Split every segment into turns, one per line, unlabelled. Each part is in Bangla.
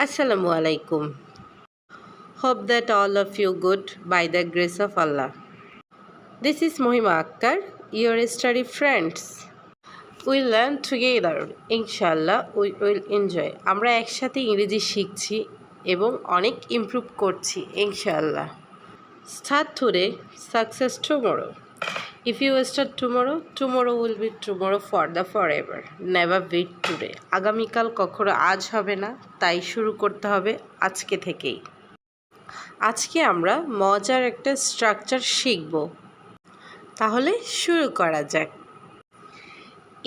Assalamu alaikum. Hope that all of you good by the grace of Allah. This is Mohima Akhtar, your study friends. We learn together. Inshallah, we will enjoy. আমরা একসাথে ইংরেজি শিখছি এবং অনেক ইমপ্রুভ করছি ইনশাআল্লাহ। Start today, success tomorrow. If you start tomorrow, tomorrow will be tomorrow for the forever. Never wait today. আগামীকাল কখনো আজ হবে না, তাই শুরু করতে হবে আজকে থেকেই। আজকে আমরা মজার একটা স্ট্রাকচার শিখব। তাহলে শুরু করা যাক।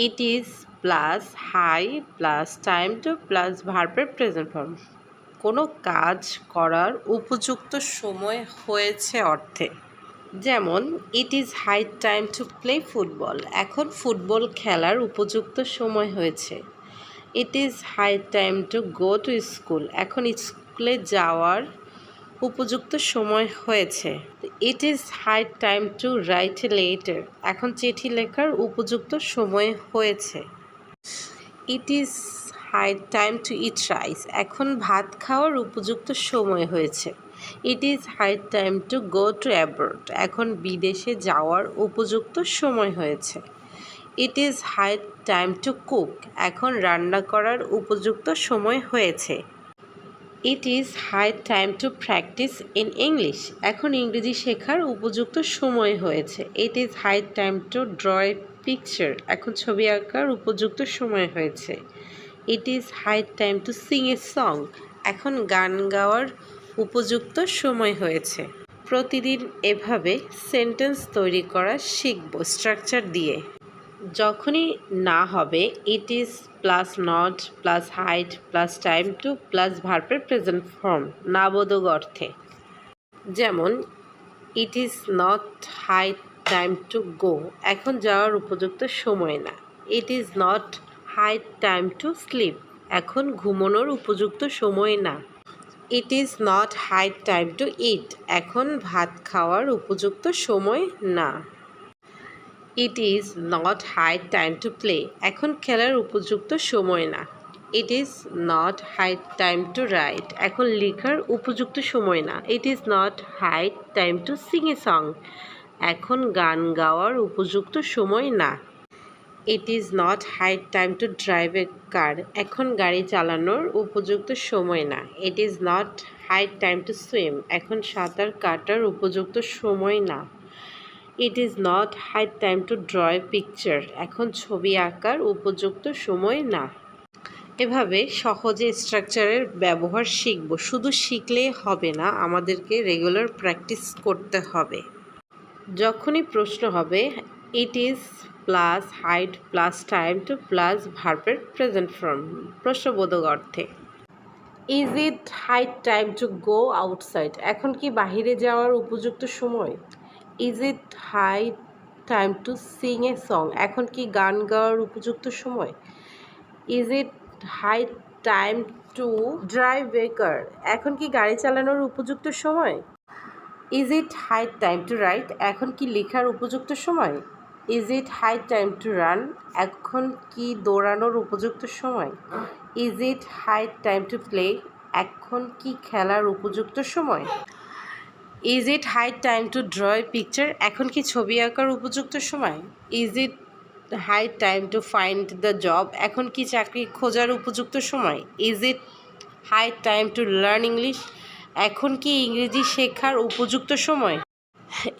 It is plus high plus time to plus ভার্বের প্রেজেন্ট ফর্ম। কোনো কাজ করার উপযুক্ত সময় হয়েছে অর্থে। যেমন it is high time to play football. এখন ফুটবল খেলার উপযুক্ত সময় হয়েছে। It is high time to go to school. এখন স্কুলে যাওয়ার উপযুক্ত সময় হয়েছে। It is high time to write a letter. এখন চিঠি লেখার উপযুক্ত সময় হয়েছে। It is high time to eat rice. এখন ভাত খাওয়ার উপযুক্ত সময় হয়েছে। It is high time to go to abroad. এখন বিদেশে যাওয়ার উপযুক্ত সময় হয়েছে। It is high time to cook. এখন রান্না করার উপযুক্ত সময় হয়েছে। It is high time to practise in English. এখন ইংরেজি শেখার উপযুক্ত সময় হয়েছে। It is high time to draw a picture. এখন ছবি আঁকার উপযুক্ত সময় হয়েছে। It is high time to sing a song. এখন গান গাওয়ার উপযুক্ত সময় হয়েছে। প্রতিদিন এভাবে সেন্টেন্স তৈরি করা শিখব স্ট্রাকচার দিয়ে। যখনই না হবে it is plus not plus height plus time to plus ভার্বের প্রেজেন্ট ফর্ম নাবোধক অর্থে। যেমন it is not high time to go. এখন যাওয়ার উপযুক্ত সময় না। It is not high time to sleep. এখন ঘুমানোর উপযুক্ত সময় না। It is not high time to eat. এখন ভাত খাওয়ার উপযুক্ত সময় না। It is not high time to play. এখন খেলার উপযুক্ত সময় না। It is not high time to write. এখন লেখার উপযুক্ত সময় না। It is not high time to sing a song. এখন গান গাওয়ার উপযুক্ত সময় না। It is not high time to drive a car. এখন গাড়ি চালানোর উপযুক্ত সময় না। It is not high time to swim. এখন সাঁতার কাটার উপযুক্ত সময় না। It is not high time to draw a picture. এখন ছবি আঁকার উপযুক্ত সময় না। এভাবে সহজে স্ট্রাকচারের ব্যবহার শিখব। শুধু শিখলেই হবে না, আমাদেরকে রেগুলার প্র্যাকটিস করতে হবে। যখনই প্রশ্ন হবে it is plus height plus time to plus ভার্বের প্রেজেন্ট ফর্ম প্রশ্নবোধক অর্থে। Is it high time to go outside. এখন কি বাহিরে যাওয়ার উপযুক্ত সময়। Is it high time to sing a song. এখন কি গান গাওয়ার উপযুক্ত সময়। Is it high time to drive a car. এখন কি গাড়ি চালানোর উপযুক্ত সময়। Is it high time to write. এখন কি লেখার উপযুক্ত সময়। Is it high time to run. এখন কি দৌড়ানোর উপযুক্ত সময়। Is it high time to play. এখন কি খেলার উপযুক্ত সময়। Is it high time to draw a picture. এখন কি ছবি আঁকার উপযুক্ত সময়। Is it high time to find the job. এখন কি চাকরি খোঁজার উপযুক্ত সময়। Is it high time to learn English. এখন কি ইংরেজি শেখার উপযুক্ত সময়।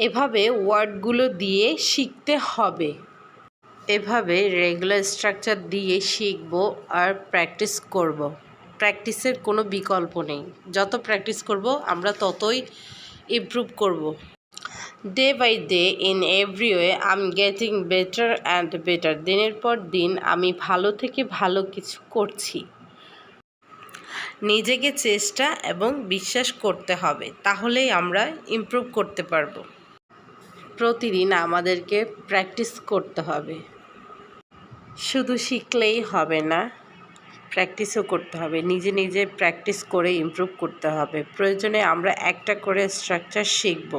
এভাবে ওয়ার্ডগুলো দিয়ে শিখতে হবে। এভাবে রেগুলার স্ট্রাকচার দিয়ে শিখব আর প্র্যাকটিস করব। প্র্যাকটিসের কোনো বিকল্প নেই। যত প্র্যাকটিস করব আমরা ততই ইমপ্রুভ করব। Day by day in every way I am getting better and better. দিনের পর দিন আমি ভালো থেকে ভালো কিছু করছি। নিজেকে চেষ্টা এবং বিশ্বাস করতে হবে, তাহলেই আমরা ইমপ্রুভ করতে পারবো। প্রতিদিন আমাদেরকে প্র্যাকটিস করতে হবে। শুধু শিখলেই হবে না, প্র্যাকটিসও করতে হবে। নিজে নিজে প্র্যাকটিস করে ইমপ্রুভ করতে হবে। প্রয়োজনে আমরা একটা করে স্ট্রাকচার শিখব।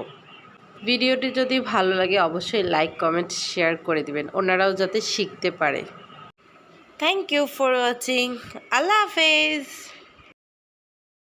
ভিডিওটি যদি ভালো লাগে অবশ্যই লাইক কমেন্ট শেয়ার করে দিবেন, ওনারাও যাতে শিখতে পারে। Thank you for watching. আল্লাহ হাফেজ।